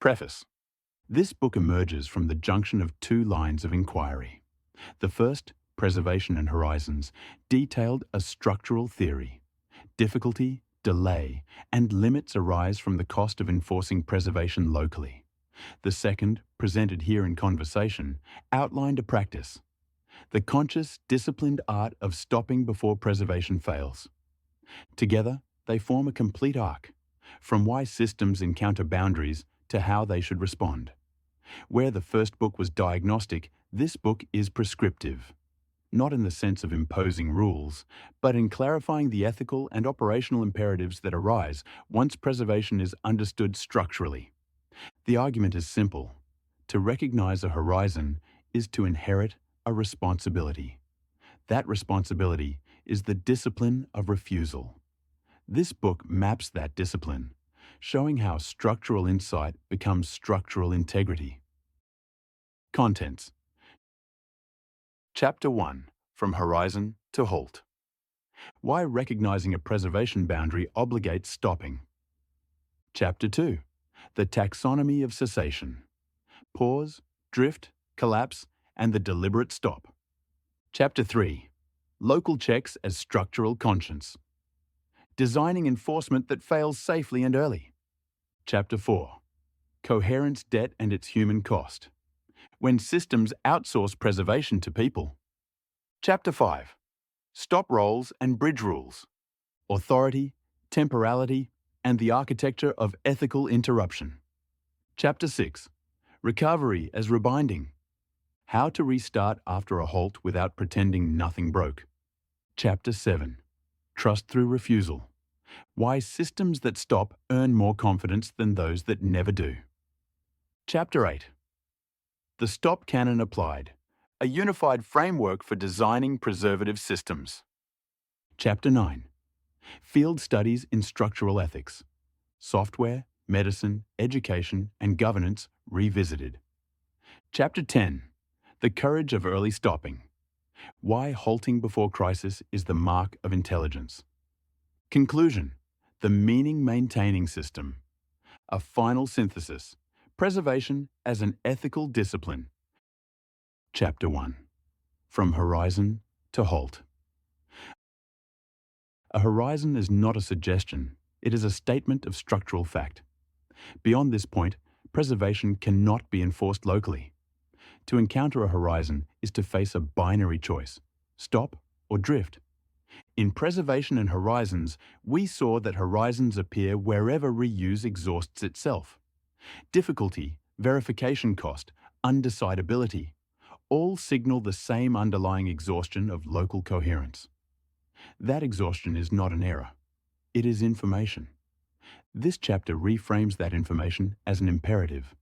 Preface. This book emerges from the junction of two lines of inquiry. The first, Preservation and Horizons, detailed a structural theory. Difficulty, delay, and limits arise from the cost of enforcing preservation locally. The second, presented here in conversation, outlined a practice. The conscious, disciplined art of stopping before preservation fails. Together, they form a complete arc, from why systems encounter boundaries to how they should respond. Where the first book was diagnostic, this book is prescriptive. Not in the sense of imposing rules, but in clarifying the ethical and operational imperatives that arise once preservation is understood structurally. The argument is simple. To recognize a horizon is to inherit a responsibility. That responsibility is the discipline of refusal. This book maps that discipline, showing how structural insight becomes structural integrity. Contents. Chapter 1. From Horizon to Halt. Why recognizing a preservation boundary obligates stopping. Chapter 2. The taxonomy of cessation. Pause, drift, collapse, and the deliberate stop. Chapter 3. Local checks as structural conscience. Designing enforcement that fails safely and early. Chapter 4. Coherence, debt, and its human cost. When systems outsource preservation to people. Chapter 5. Stop roles and bridge rules. Authority, temporality, and the architecture of ethical interruption. Chapter 6. Recovery as rebinding. How to restart after a halt without pretending nothing broke. Chapter 7. Trust through refusal. Why systems that stop earn more confidence than those that never do. Chapter 8. The Stop Canon Applied. A unified framework for designing preservative systems. Chapter 9. Field Studies in Structural Ethics. Software, Medicine, Education, and Governance revisited. Chapter 10. The Courage of Early Stopping. Why halting before crisis is the mark of intelligence. Conclusion. The meaning-maintaining system. A final synthesis. Preservation as an ethical discipline. Chapter 1. From Horizon to Halt. A horizon is not a suggestion, it is a statement of structural fact. Beyond this point, preservation cannot be enforced locally. To encounter a horizon is to face a binary choice, stop or drift. In Preservation and Horizons, we saw that horizons appear wherever reuse exhausts itself. Difficulty, verification cost, undecidability, all signal the same underlying exhaustion of local coherence. That exhaustion is not an error. It is information. This chapter reframes that information as an imperative.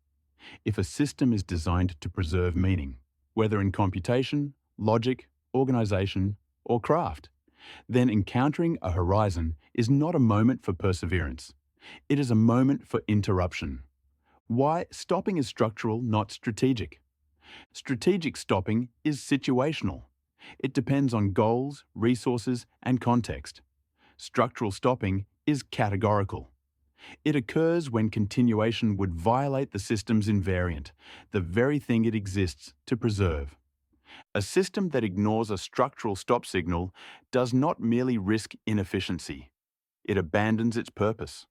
If a system is designed to preserve meaning, whether in computation, logic, organization, or craft, then encountering a horizon is not a moment for perseverance. It is a moment for interruption. Why stopping is structural, not strategic. Strategic stopping is situational. It depends on goals, resources, and context. Structural stopping is categorical. It occurs when continuation would violate the system's invariant, the very thing it exists to preserve. A system that ignores a structural stop signal does not merely risk inefficiency. It abandons its purpose.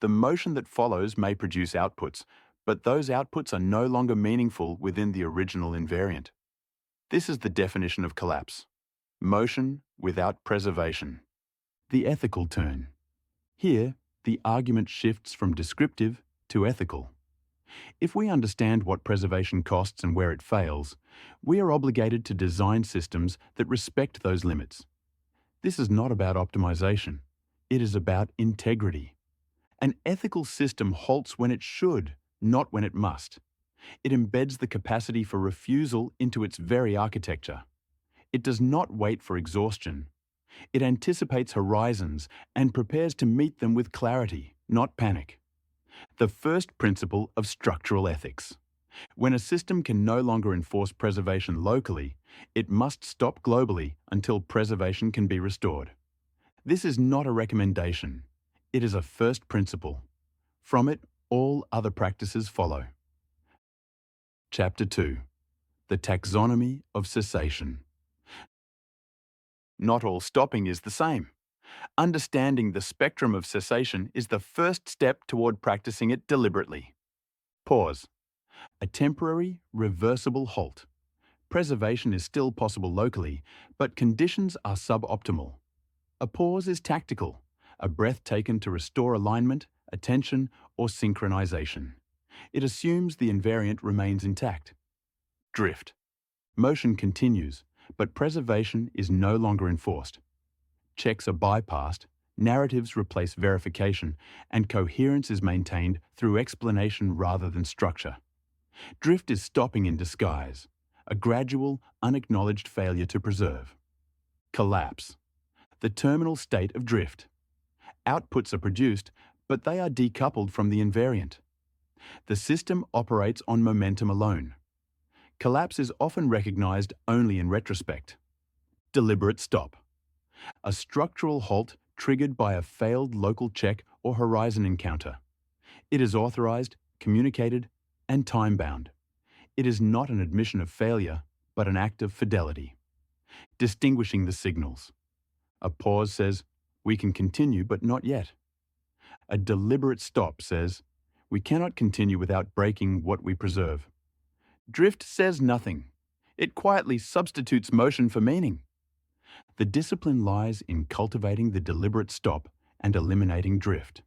The motion that follows may produce outputs, but those outputs are no longer meaningful within the original invariant. This is the definition of collapse. Motion without preservation. The ethical turn. Here, the argument shifts from descriptive to ethical. If we understand what preservation costs and where it fails, we are obligated to design systems that respect those limits. This is not about optimization. It is about integrity. An ethical system halts when it should, not when it must. It embeds the capacity for refusal into its very architecture. It does not wait for exhaustion. It anticipates horizons and prepares to meet them with clarity, not panic. The first principle of structural ethics. When a system can no longer enforce preservation locally, it must stop globally until preservation can be restored. This is not a recommendation. It is a first principle. From it, All other practices follow. Chapter 2. The taxonomy of cessation. Not all stopping is the same. Understanding the spectrum of cessation is the first step toward practicing it deliberately. Pause. A temporary, reversible halt. Preservation is still possible locally, but conditions are suboptimal. A pause is tactical, a breath taken to restore alignment, attention, or synchronization. It assumes the invariant remains intact. Drift. Motion continues, but preservation is no longer enforced. Checks are bypassed, narratives replace verification, and coherence is maintained through explanation rather than structure. Drift is stopping in disguise, a gradual, unacknowledged failure to preserve. Collapse. The terminal state of drift. Outputs are produced, but they are decoupled from the invariant. The system operates on momentum alone. Collapse is often recognized only in retrospect. Deliberate stop. A structural halt triggered by a failed local check or horizon encounter. It is authorized, communicated, and time-bound. It is not an admission of failure, but an act of fidelity. Distinguishing the signals. A pause says, we can continue, but not yet. A deliberate stop says, we cannot continue without breaking what we preserve. Drift says nothing. It quietly substitutes motion for meaning. The discipline lies in cultivating the deliberate stop and eliminating drift.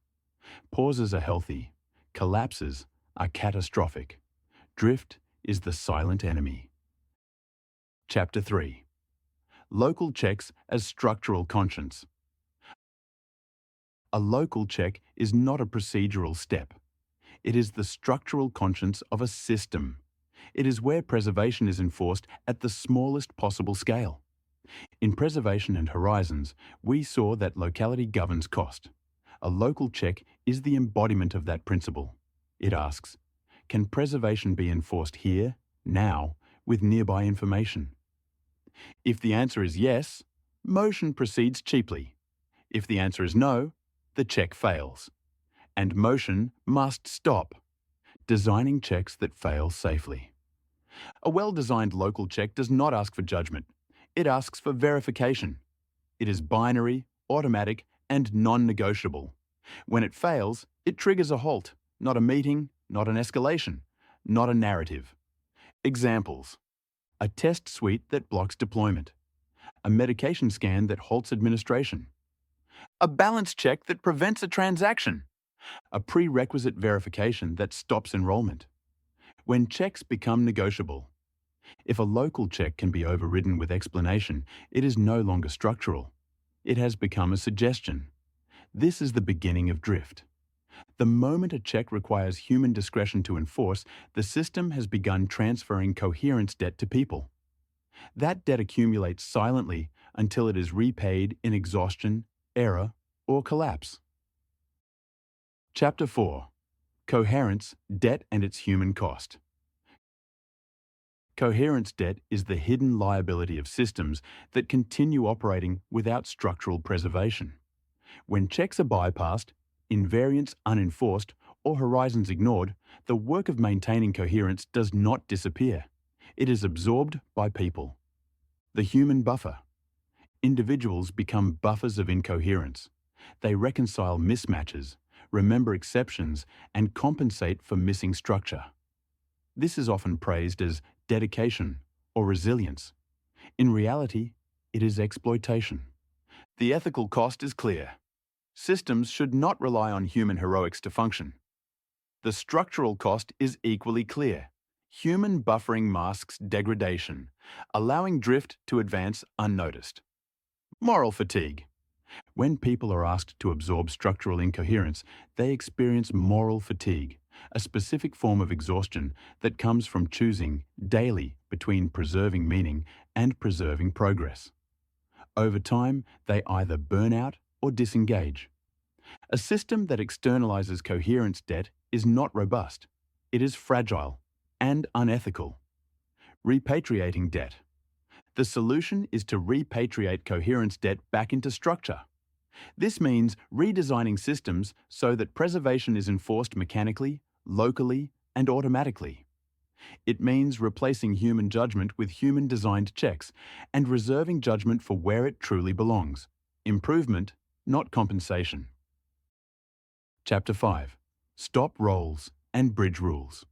Pauses are healthy. Collapses are catastrophic. Drift is the silent enemy. Chapter 3. Local checks as structural conscience. A local check is not a procedural step. It is the structural conscience of a system. It is where preservation is enforced at the smallest possible scale. In Preservation and Horizons, we saw that locality governs cost. A local check is the embodiment of that principle. It asks, can preservation be enforced here, now, with nearby information? If the answer is yes, motion proceeds cheaply. If the answer is no, the check fails. And motion must stop. Designing checks that fail safely. A well-designed local check does not ask for judgment. It asks for verification. It is binary, automatic, and non-negotiable. When it fails, it triggers a halt, not a meeting, not an escalation, not a narrative. Examples. A test suite that blocks deployment. A medication scan that halts administration. A balance check that prevents a transaction. A prerequisite verification that stops enrollment. When checks become negotiable. If a local check can be overridden with explanation, it is no longer structural. It has become a suggestion. This is the beginning of drift. The moment a check requires human discretion to enforce, the system has begun transferring coherence debt to people. That debt accumulates silently until it is repaid in exhaustion, error, or collapse. Chapter 4. Coherence, Debt and its Human Cost. Coherence debt is the hidden liability of systems that continue operating without structural preservation. When checks are bypassed, invariants unenforced, or horizons ignored, the work of maintaining coherence does not disappear. It is absorbed by people. The human buffer. Individuals become buffers of incoherence. They reconcile mismatches, remember exceptions, and compensate for missing structure. This is often praised as dedication or resilience. In reality, it is exploitation. The ethical cost is clear. Systems should not rely on human heroics to function. The structural cost is equally clear. Human buffering masks degradation, allowing drift to advance unnoticed. Moral fatigue. When people are asked to absorb structural incoherence, they experience moral fatigue, a specific form of exhaustion that comes from choosing daily between preserving meaning and preserving progress. Over time, they either burn out or disengage. A system that externalizes coherence debt is not robust. It is fragile and unethical. Repatriating debt. The solution is to repatriate coherence debt back into structure. This means redesigning systems so that preservation is enforced mechanically, locally, and automatically. It means replacing human judgment with human-designed checks and reserving judgment for where it truly belongs. Improvement, not compensation. Chapter 5. Stop roles and bridge rules.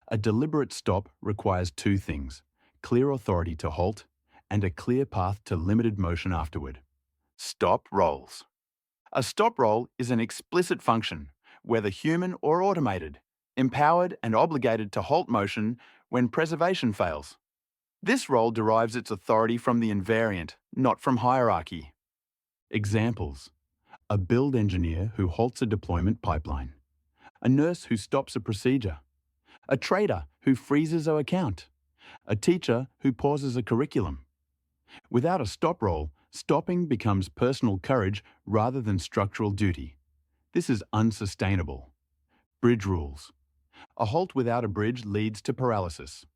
A deliberate stop requires two things: clear authority to halt and a clear path to limited motion afterward. Stop roles. A stop role is an explicit function, whether human or automated, empowered and obligated to halt motion when preservation fails. This role derives its authority from the invariant, not from hierarchy. Examples: a build engineer who halts a deployment pipeline, a nurse who stops a procedure, a trader who freezes an account, a teacher who pauses a curriculum. Without a stop role, stopping becomes personal courage rather than structural duty. This is unsustainable. Bridge rules. A halt without a bridge leads to paralysis.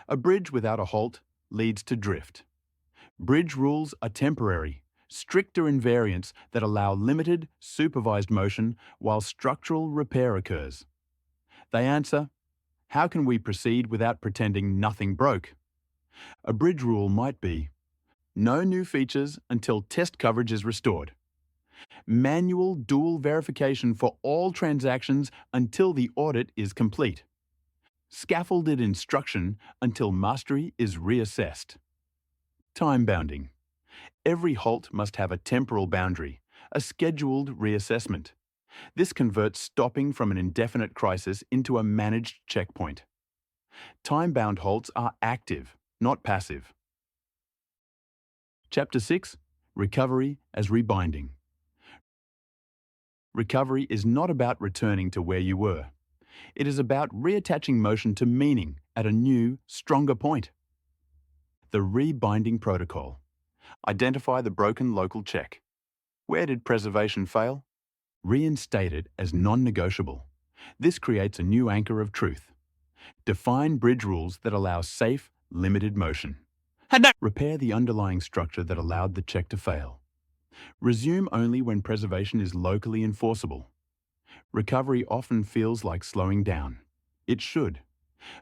A bridge without a halt leads to drift. Bridge rules are temporary, stricter invariants that allow limited, supervised motion while structural repair occurs. They answer, how can we proceed without pretending nothing broke? A bridge rule might be, no new features until test coverage is restored. Manual dual verification for all transactions until the audit is complete. Scaffolded instruction until mastery is reassessed. Time bounding. Every halt must have a temporal boundary, a scheduled reassessment. This converts stopping from an indefinite crisis into a managed checkpoint. Time-bound halts are active, not passive. Chapter 6. Recovery as rebinding. Recovery is not about returning to where you were. It is about reattaching motion to meaning at a new, stronger point. The rebinding protocol. Identify the broken local check. Where did preservation fail? Reinstate it as non-negotiable. This creates a new anchor of truth. Define bridge rules that allow safe, limited motion. Repair the underlying structure that allowed the check to fail. Resume only when preservation is locally enforceable. Recovery often feels like slowing down. It should.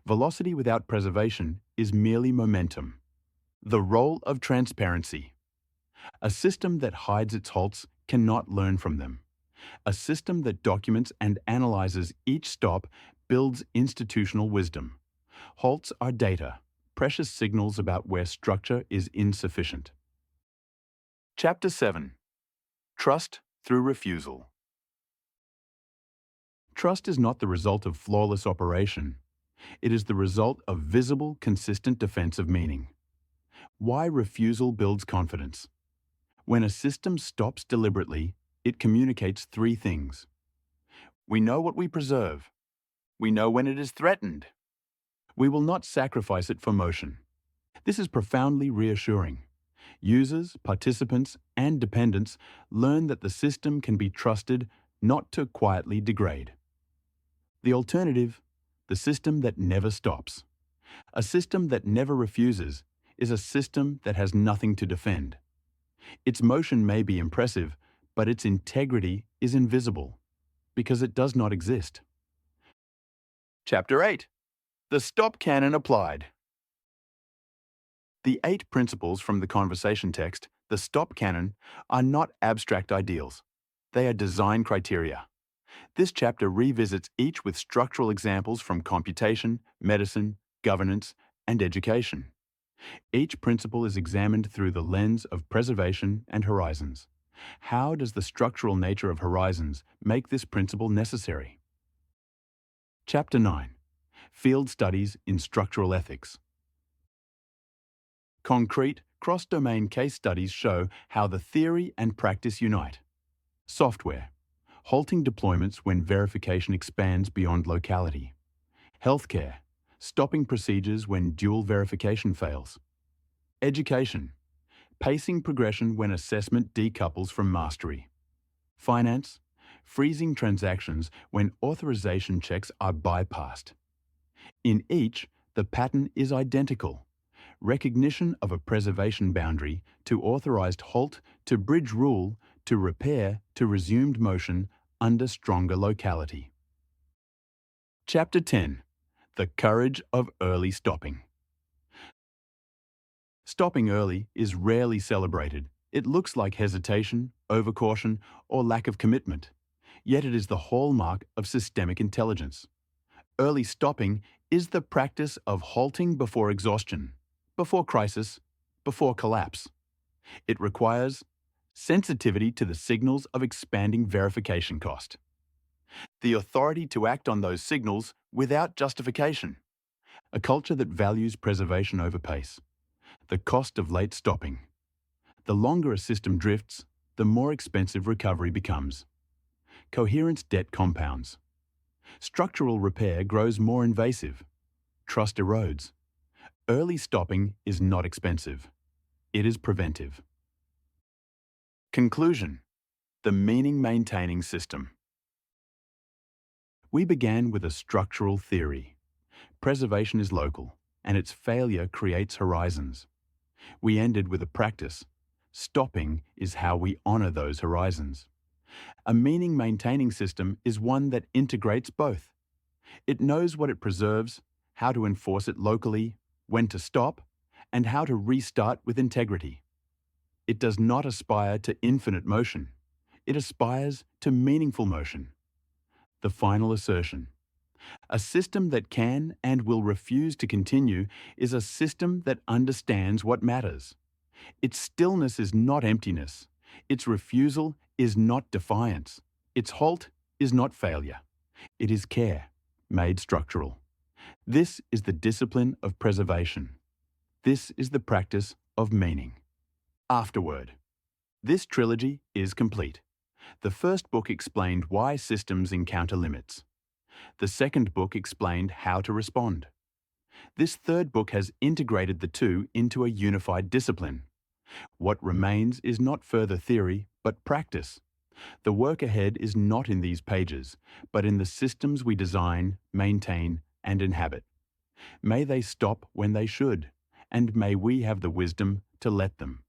Velocity without preservation is merely momentum. The role of transparency. A system that hides its halts cannot learn from them. A system that documents and analyzes each stop builds institutional wisdom. Halts are data, precious signals about where structure is insufficient. Chapter 7. Trust through refusal. Trust is not the result of flawless operation. It is the result of visible, consistent defense of meaning. Why refusal builds confidence. When a system stops deliberately, it communicates three things. We know what we preserve. We know when it is threatened. We will not sacrifice it for motion. This is profoundly reassuring. Users, participants, and dependents learn that the system can be trusted not to quietly degrade. The alternative, the system that never stops. A system that never refuses is a system that has nothing to defend. Its motion may be impressive, but its integrity is invisible because it does not exist. Chapter 8. The Stop Canon Applied. The 8 principles from the conversation text, the Stop Canon, are not abstract ideals. They are design criteria. This chapter revisits each with structural examples from computation, medicine, governance, and education. Each principle is examined through the lens of preservation and horizons. How does the structural nature of horizons make this principle necessary? Chapter 9. Field Studies in Structural Ethics. Concrete, cross-domain case studies show how the theory and practice unite. Software. Halting deployments when verification expands beyond locality. Healthcare. Stopping procedures when dual verification fails. Education. Pacing progression when assessment decouples from mastery. Finance. Freezing transactions when authorization checks are bypassed. In each, the pattern is identical. recognition of a preservation boundary to authorized halt to bridge rule to repair to resumed motion under stronger locality. Chapter 10. The courage of early stopping. Stopping early is rarely celebrated. It looks like hesitation, overcaution, or lack of commitment. Yet it is the hallmark of systemic intelligence. Early stopping is the practice of halting before exhaustion, before crisis, before collapse. It requires sensitivity to the signals of expanding verification cost, the authority to act on those signals without justification, a culture that values preservation over pace, the cost of late stopping. The longer a system drifts, the more expensive recovery becomes. Coherence debt compounds. Structural repair grows more invasive. Trust erodes. Early stopping is not expensive. It is preventive. Conclusion. The meaning-maintaining system. We began with a structural theory. Preservation is local, and its failure creates horizons. We ended with a practice. Stopping is how we honor those horizons. A meaning-maintaining system is one that integrates both. It knows what it preserves, how to enforce it locally, when to stop, and how to restart with integrity. It does not aspire to infinite motion. It aspires to meaningful motion. The final assertion. A system that can and will refuse to continue is a system that understands what matters. Its stillness is not emptiness. Its refusal is not defiance. Its halt is not failure. It is care, made structural. This is the discipline of preservation. This is the practice of meaning. Afterword. This trilogy is complete. The first book explained why systems encounter limits. The second book explained how to respond. This third book has integrated the two into a unified discipline. What remains is not further theory, but practice. The work ahead is not in these pages, but in the systems we design, maintain, and inhabit. May they stop when they should, and may we have the wisdom to let them.